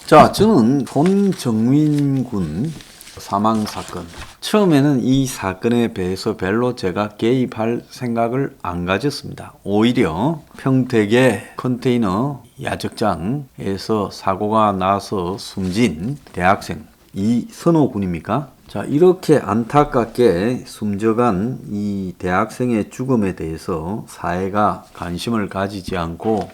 자, 저는 손정민 군 사망 사건. 처음에는 이 사건에 대해서 별로 제가 개입할 생각을 안 가졌습니다. 오히려 평택의 컨테이너 야적장에서 사고가 나서 숨진 대학생 이선호 군입니까? 자, 이렇게 안타깝게 숨져간 이 대학생의 죽음에 대해서 사회가 관심을 가지지 않고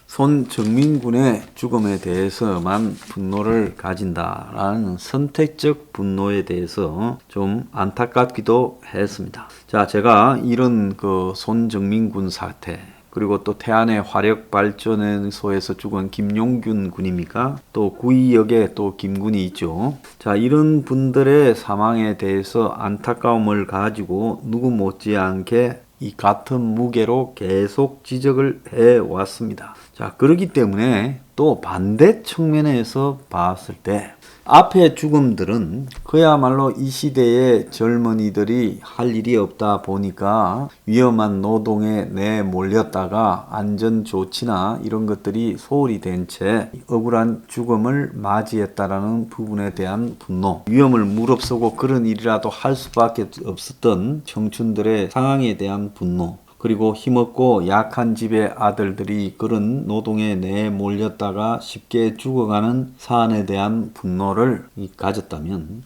손정민 군의 죽음에 대해서만 분노를 가진다라는 선택적 분노에 대해서 좀 안타깝기도 했습니다. 자, 제가 이런 손정민 군 사태, 그리고 또 태안의 화력발전소에서 죽은 김용균 군입니까? 또 구의역에 또 김군이 있죠. 자, 이런 분들의 사망에 대해서 안타까움을 가지고 누구 못지않게 이 같은 무게로 계속 지적을 해왔습니다. 자, 그렇기 때문에 또 반대 측면에서 봤을 때 앞의 죽음들은 그야말로 이 시대의 젊은이들이 할 일이 없다 보니까 위험한 노동에 내몰렸다가 안전조치나 이런 것들이 소홀히 된 채 억울한 죽음을 맞이했다라는 부분에 대한 분노, 위험을 무릅쓰고 그런 일이라도 할 수밖에 없었던 청춘들의 상황에 대한 분노, 그리고 힘없고 약한 집의 아들들이 그런 노동에 내몰렸다가 쉽게 죽어가는 사안에 대한 분노를 가졌다면,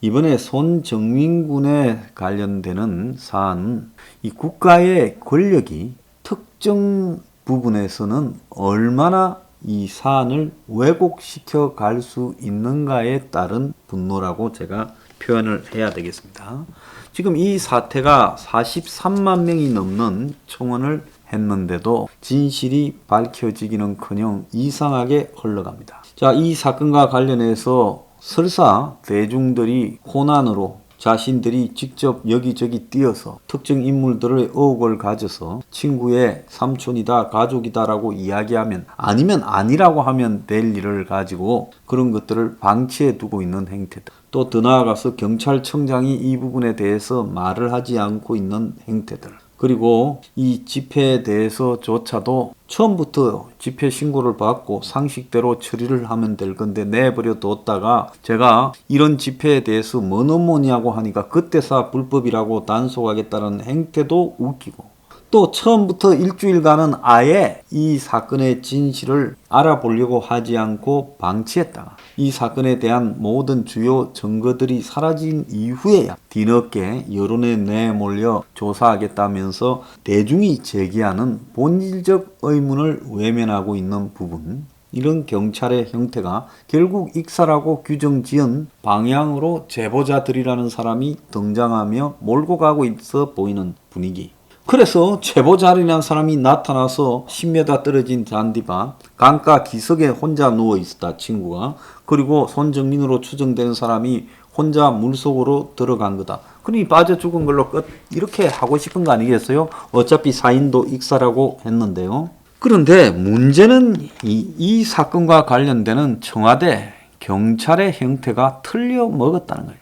이번에 손정민 군에 관련되는 사안은 이 국가의 권력이 특정 부분에서는 얼마나 이 사안을 왜곡시켜 갈 수 있는가에 따른 분노라고 제가 표현을 해야 되겠습니다. 지금 이 사태가 43만 명이 넘는 청원을 했는데도 진실이 밝혀지기는커녕 이상하게 흘러갑니다. 자, 이 사건과 관련해서 설사 대중들이 호난으로 자신들이 직접 여기저기 뛰어서 특정 인물들의 의혹을 가져서 친구의 삼촌이다, 가족이다라고 이야기하면, 아니면 아니라고 하면 될 일을 가지고 그런 것들을 방치해 두고 있는 행태들, 또 더 나아가서 경찰청장이 이 부분에 대해서 말을 하지 않고 있는 행태들, 그리고 이 집회에 대해서조차도 처음부터 집회 신고를 받고 상식대로 처리를 하면 될 건데 내버려 뒀다가 제가 이런 집회에 대해서 뭐냐고 하니까 그때서 불법이라고 단속하겠다는 행태도 웃기고, 또 처음부터 일주일간은 아예 이 사건의 진실을 알아보려고 하지 않고 방치했다가 이 사건에 대한 모든 주요 증거들이 사라진 이후에야 뒤늦게 여론에 내몰려 조사하겠다면서 대중이 제기하는 본질적 의문을 외면하고 있는 부분, 이런 경찰의 형태가 결국 익살하고 규정지은 방향으로 제보자들이라는 사람이 등장하며 몰고 가고 있어 보이는 분위기. 그래서 제보자라는 사람이 나타나서 10m 떨어진 잔디밭 강가 기슭에 혼자 누워 있었다, 친구가. 그리고 손정민으로 추정되는 사람이 혼자 물속으로 들어간 거다. 그러니 빠져 죽은 걸로 끝, 이렇게 하고 싶은 거 아니겠어요? 어차피 사인도 익살하고 했는데요. 그런데 문제는 이 사건과 관련되는 청와대 경찰의 형태가 틀려 먹었다는 거예요.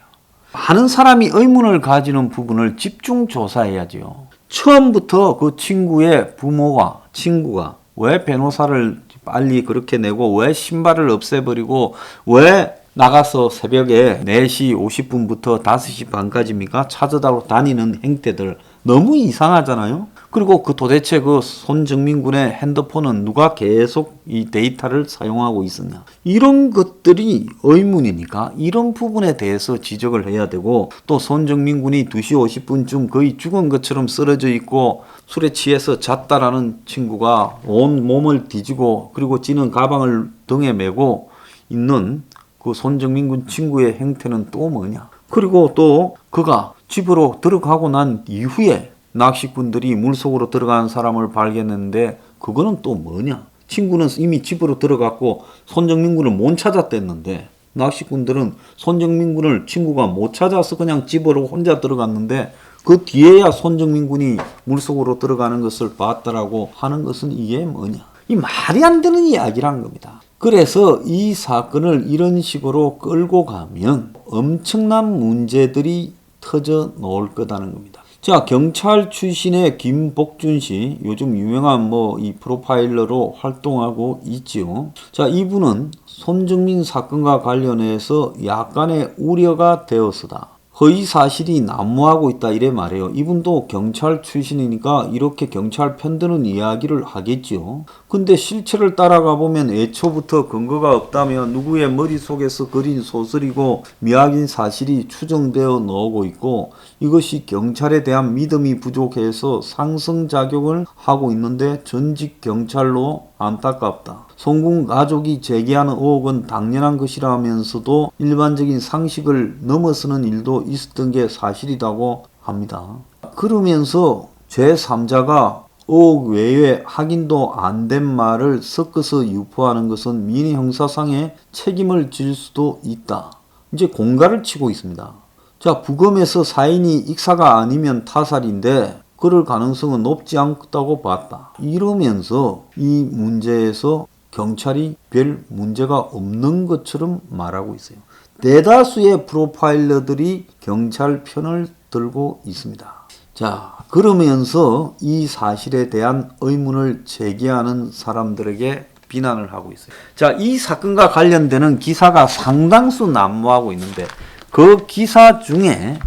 많은 사람이 의문을 가지는 부분을 집중 조사해야지요. 처음부터 그 친구의 부모와 친구가 왜 변호사를 빨리 그렇게 내고 왜 신발을 없애버리고 왜 나가서 새벽에 4시 50분부터 5시 반까지입니까? 찾아다니는 행태들 너무 이상하잖아요. 그리고 도대체 손정민 군의 핸드폰은 누가 계속 이 데이터를 사용하고 있었냐, 이런 것들이 의문이니까 이런 부분에 대해서 지적을 해야 되고, 또 손정민 군이 2시 50분쯤 거의 죽은 것처럼 쓰러져 있고 술에 취해서 잤다라는 친구가 온 몸을 뒤지고 그리고 지는 가방을 등에 메고 있는 그 손정민 군 친구의 행태는 또 뭐냐. 그리고 또 그가 집으로 들어가고 난 이후에 낚시꾼들이 물속으로 들어간 사람을 발견했는데 그거는 또 뭐냐. 친구는 이미 집으로 들어갔고 손정민 군을 못 찾았댔는데 낚시꾼들은 손정민 군을 친구가 못 찾아서 그냥 집으로 혼자 들어갔는데 그 뒤에야 손정민 군이 물속으로 들어가는 것을 봤다라고 하는 것은 이게 뭐냐. 이 말이 안 되는 이야기란 겁니다. 그래서 이 사건을 이런 식으로 끌고 가면 엄청난 문제들이 터져 놓을 거다는 겁니다. 자, 경찰 출신의 김복준 씨, 요즘 유명한 이 프로파일러로 활동하고 있지요. 자, 이분은 손정민 사건과 관련해서 약간의 우려가 되었으다. 허위 사실이 난무하고 있다 이래 말해요. 이분도 경찰 출신이니까 이렇게 경찰 편드는 이야기를 하겠지요. 근데 실체를 따라가 보면 애초부터 근거가 없다면 누구의 머릿속에서 그린 소설이고 미확인 사실이 추정되어 나오고 있고 이것이 경찰에 대한 믿음이 부족해서 상승작용을 하고 있는데 전직 경찰로 안타깝다. 송군 가족이 제기하는 의혹은 당연한 것이라면서도 일반적인 상식을 넘어서는 일도 있었던 게 사실이라고 합니다. 그러면서 제3자가 의혹 외에 확인도 안 된 말을 섞어서 유포하는 것은 민의 형사상의 책임을 질 수도 있다. 이제 공갈을 치고 있습니다. 자, 부검에서 사인이 익사가 아니면 타살인데 그럴 가능성은 높지 않다고 봤다. 이러면서 이 문제에서 경찰이 별 문제가 없는 것처럼 말하고 있어요. 대다수의 프로파일러들이 경찰 편을 들고 있습니다. 자, 그러면서 이 사실에 대한 의문을 제기하는 사람들에게 비난을 하고 있어요. 자, 이 사건과 관련되는 기사가 상당수 난무하고 있는데 그 기사 중에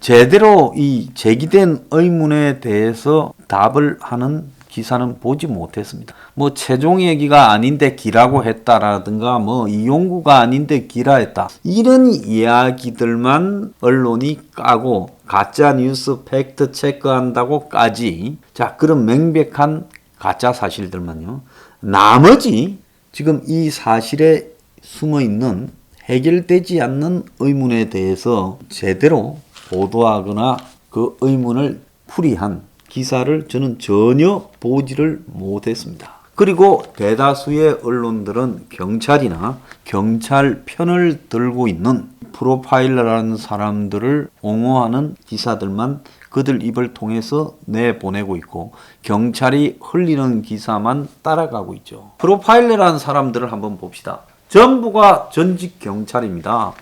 제대로 이 제기된 의문에 대해서 답을 하는 기사는 보지 못했습니다. 최종 얘기가 아닌데 기라고 했다라든가 이용구가 아닌데 기라 했다. 이런 이야기들만 언론이 까고 가짜 뉴스 팩트 체크한다고까지 자, 그런 명백한 가짜 사실들만요. 나머지 지금 이 사실에 숨어 있는 해결되지 않는 의문에 대해서 제대로 보도하거나 그 의문을 풀이한 기사를 저는 전혀 보지를 못했습니다. 그리고 대다수의 언론들은 경찰이나 경찰 편을 들고 있는 프로파일러라는 사람들을 옹호하는 기사들만 그들 입을 통해서 내보내고 있고 경찰이 흘리는 기사만 따라가고 있죠. 프로파일러라는 사람들을 한번 봅시다. 전부가 전직 경찰입니다.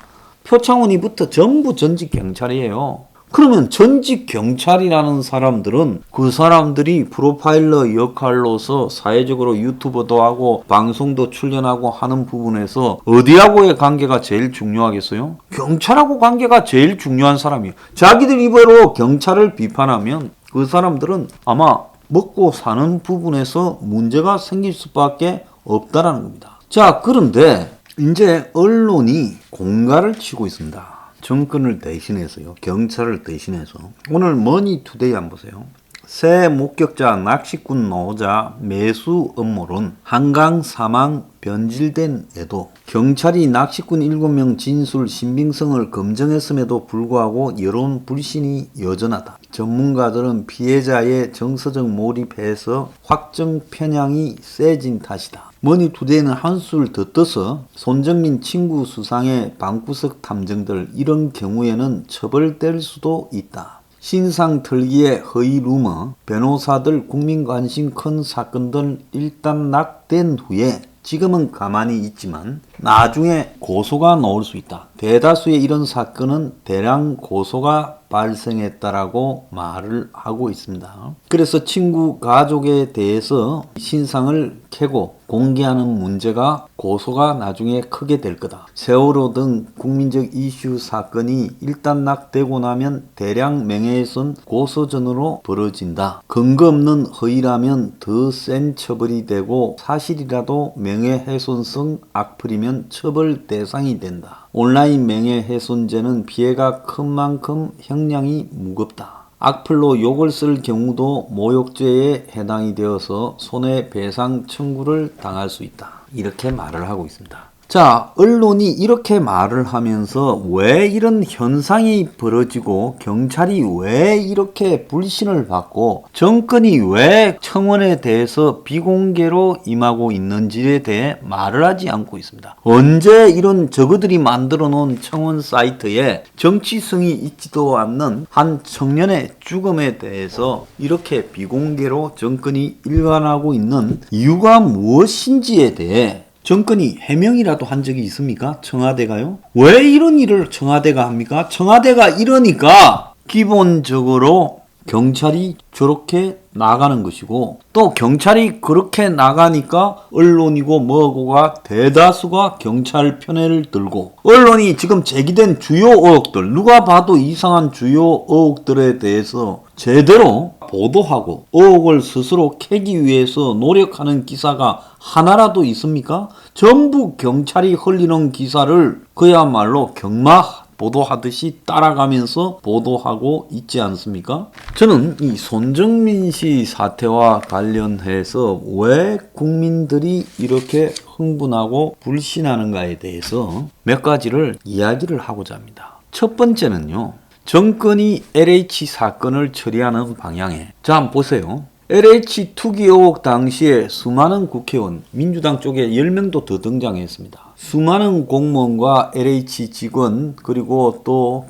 표창원이부터 전부 전직 경찰이에요. 그러면 전직 경찰이라는 사람들은 그 사람들이 프로파일러 역할로서 사회적으로 유튜버도 하고 방송도 출연하고 하는 부분에서 어디하고의 관계가 제일 중요하겠어요? 경찰하고 관계가 제일 중요한 사람이에요. 자기들 입으로 경찰을 비판하면 그 사람들은 아마 먹고 사는 부분에서 문제가 생길 수밖에 없다라는 겁니다. 자, 그런데 이제 언론이 공갈을 치고 있습니다. 정권을 대신해서요. 경찰을 대신해서. 오늘 머니투데이 한번 보세요. 새 목격자 낚시꾼 노자 매수 음모론 한강 사망 변질된 애도 경찰이 낚시꾼 7명 진술 신빙성을 검증했음에도 불구하고 여론 불신이 여전하다. 전문가들은 피해자의 정서적 몰입에서 확정 편향이 세진 탓이다. 머니투데이는 한술 더 떠서 손정민 친구 수상의 방구석 탐정들 이런 경우에는 처벌될 수도 있다. 신상 털기의 허위 루머, 변호사들 국민 관심 큰 사건들 일단락된 후에 지금은 가만히 있지만 나중에 고소가 나올 수 있다. 대다수의 이런 사건은 대량 고소가 발생했다라고 말을 하고 있습니다. 그래서 친구 가족에 대해서 신상을 캐고 공개하는 문제가 고소가 나중에 크게 될 거다. 세월호 등 국민적 이슈 사건이 일단락되고 나면 대량 명예훼손 고소전으로 벌어진다. 근거 없는 허위라면 더 센 처벌이 되고 사실이라도 명예훼손성 악플이면 처벌 대상이 된다. 온라인 명예훼손죄는 피해가 큰 만큼 형량이 무겁다. 악플로 욕을 쓸 경우도 모욕죄에 해당이 되어서 손해배상 청구를 당할 수 있다. 이렇게 말을 하고 있습니다. 자, 언론이 이렇게 말을 하면서 왜 이런 현상이 벌어지고 경찰이 왜 이렇게 불신을 받고 정권이 왜 청원에 대해서 비공개로 임하고 있는지에 대해 말을 하지 않고 있습니다. 언제 이런 저그들이 만들어 놓은 청원 사이트에 정치성이 있지도 않는 한 청년의 죽음에 대해서 이렇게 비공개로 정권이 일관하고 있는 이유가 무엇인지에 대해 정권이 해명이라도 한 적이 있습니까? 청와대가요? 왜 이런 일을 청와대가 합니까? 청와대가 이러니까 기본적으로 경찰이 저렇게 나가는 것이고, 또 경찰이 그렇게 나가니까 언론이고 뭐고가 대다수가 경찰 편을 들고, 언론이 지금 제기된 주요 의혹들, 누가 봐도 이상한 주요 의혹들에 대해서 제대로 보도하고 의혹을 스스로 캐기 위해서 노력하는 기사가 하나라도 있습니까? 전부 경찰이 흘리는 기사를 그야말로 경마 보도하듯이 따라가면서 보도하고 있지 않습니까? 저는 이 손정민 씨 사태와 관련해서 왜 국민들이 이렇게 흥분하고 불신하는가에 대해서 몇 가지를 이야기를 하고자 합니다. 첫 번째는요, 정권이 LH 사건을 처리하는 방향에, 자 한번 보세요. LH 투기 의혹 당시에 수많은 국회의원, 민주당 쪽에 10명도 더 등장했습니다. 수많은 공무원과 LH 직원, 그리고 또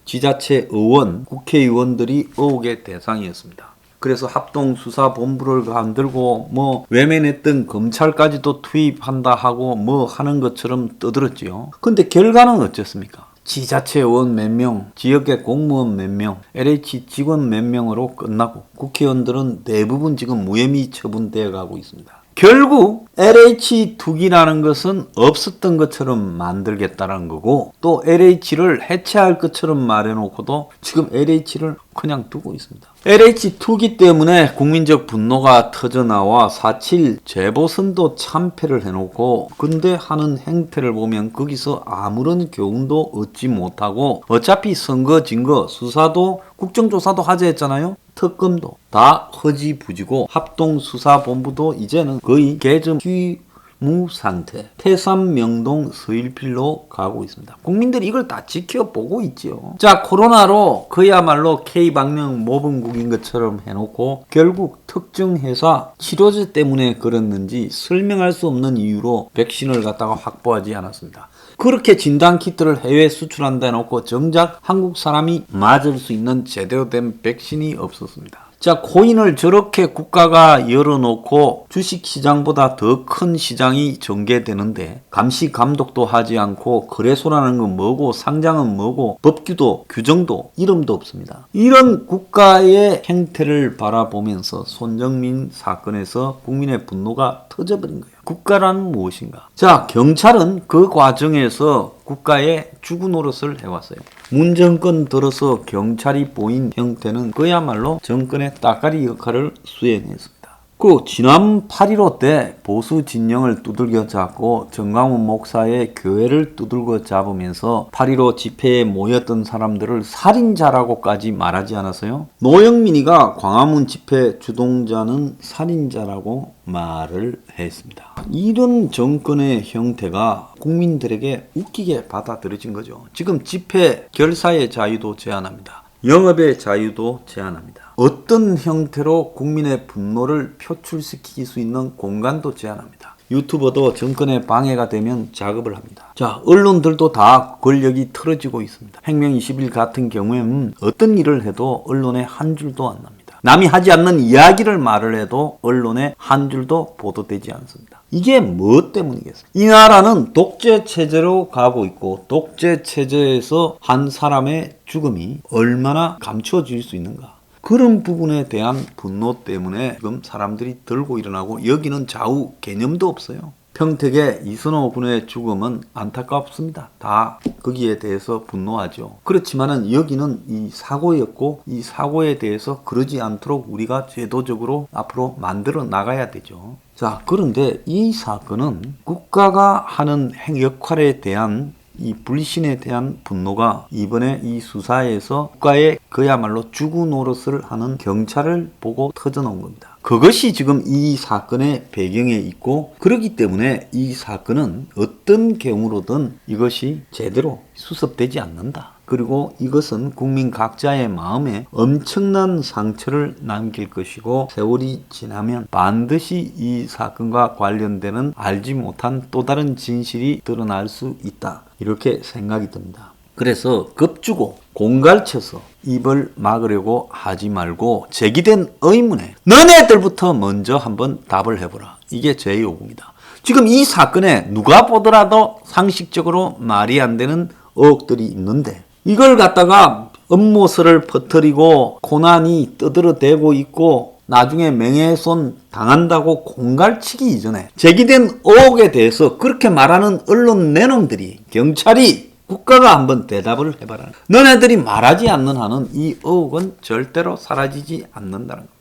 지자체 의원, 국회의원들이 의혹의 대상이었습니다. 그래서 합동수사본부를 만들고 외면했던 검찰까지도 투입한다 하고 하는 것처럼 떠들었지요. 근데 결과는 어쨌습니까? 지자체 의원 몇 명, 지역의 공무원 몇 명, LH 직원 몇 명으로 끝나고 국회의원들은 대부분 지금 무혐의 처분되어 가고 있습니다. 결국 LH 투기라는 것은 없었던 것처럼 만들겠다는 거고, 또 LH를 해체할 것처럼 말해놓고도 지금 LH를 그냥 두고 있습니다. LH 투기 때문에 국민적 분노가 터져나와 4.7 재보선도 참패를 해놓고, 근데 하는 행태를 보면 거기서 아무런 교훈도 얻지 못하고, 어차피 선거 증거 수사도 국정조사도 하자했잖아요. 특검도 다 허지부지고 합동수사본부도 이제는 거의 개점 휴무 상태, 태산명동 서일필로 가고 있습니다. 국민들이 이걸 다 지켜보고 있죠. 자, 코로나로 그야말로 K방역 모범국인 것처럼 해놓고 결국 특정 회사 치료제 때문에 그랬는지 설명할 수 없는 이유로 백신을 갖다가 확보하지 않았습니다. 그렇게 진단키트를 해외 수출한다 해놓고 정작 한국 사람이 맞을 수 있는 제대로 된 백신이 없었습니다. 자, 코인을 저렇게 국가가 열어놓고 주식시장보다 더 큰 시장이 전개되는데 감시 감독도 하지 않고, 거래소라는 건 뭐고 상장은 뭐고 법규도 규정도 이름도 없습니다. 이런 국가의 행태를 바라보면서 손정민 사건에서 국민의 분노가 터져버린 거예요. 국가란 무엇인가? 자, 경찰은 그 과정에서 국가의 주구 노릇을 해왔어요. 문 정권 들어서 경찰이 보인 형태는 그야말로 정권의 따까리 역할을 수행했습니다. 그 지난 8.15 때 보수 진영을 두들겨 잡고 정강훈 목사의 교회를 두들겨 잡으면서 8.15 집회에 모였던 사람들을 살인자라고까지 말하지 않았어요? 노영민이가 광화문 집회 주동자는 살인자라고 말을 했습니다. 이런 정권의 형태가 국민들에게 웃기게 받아들여진 거죠. 지금 집회 결사의 자유도 제한합니다. 영업의 자유도 제한합니다. 어떤 형태로 국민의 분노를 표출시킬 수 있는 공간도 제한합니다. 유튜버도 정권에 방해가 되면 작업을 합니다. 자, 언론들도 다 권력이 틀어지고 있습니다. 혁명21 같은 경우에는 어떤 일을 해도 언론에 한 줄도 안 납니다. 남이 하지 않는 이야기를 말을 해도 언론에 한 줄도 보도되지 않습니다. 이게 무엇 때문이겠어요? 이 나라는 독재 체제로 가고 있고, 독재 체제에서 한 사람의 죽음이 얼마나 감추어질 수 있는가? 그런 부분에 대한 분노 때문에 지금 사람들이 들고 일어나고, 여기는 좌우 개념도 없어요. 평택의 이선호 군의 죽음은 안타깝습니다. 다 거기에 대해서 분노하죠. 그렇지만은 여기는 이 사고였고, 이 사고에 대해서 그러지 않도록 우리가 제도적으로 앞으로 만들어 나가야 되죠. 자, 그런데 이 사건은 국가가 하는 역할에 대한 이 불신에 대한 분노가 이번에 이 수사에서 국가의 그야말로 주구 노릇을 하는 경찰을 보고 터져나온 겁니다. 그것이 지금 이 사건의 배경에 있고, 그렇기 때문에 이 사건은 어떤 경우로든 이것이 제대로 수습되지 않는다. 그리고 이것은 국민 각자의 마음에 엄청난 상처를 남길 것이고, 세월이 지나면 반드시 이 사건과 관련되는 알지 못한 또 다른 진실이 드러날 수 있다. 이렇게 생각이 듭니다. 그래서 겁주고 공갈쳐서 입을 막으려고 하지 말고 제기된 의문에 너네들부터 먼저 한번 답을 해보라. 이게 제 요구입니다. 지금 이 사건에 누가 보더라도 상식적으로 말이 안 되는 의혹들이 있는데, 이걸 갖다가 음모설을 퍼뜨리고 고난이 떠들어대고 있고 나중에 명예훼손 당한다고 공갈치기 이전에 제기된 의혹에 대해서 그렇게 말하는 언론 내놈들이 경찰이 국가가 한번 대답을 해봐라. 너네들이 말하지 않는 한은 이 의혹은 절대로 사라지지 않는다는 겁니다.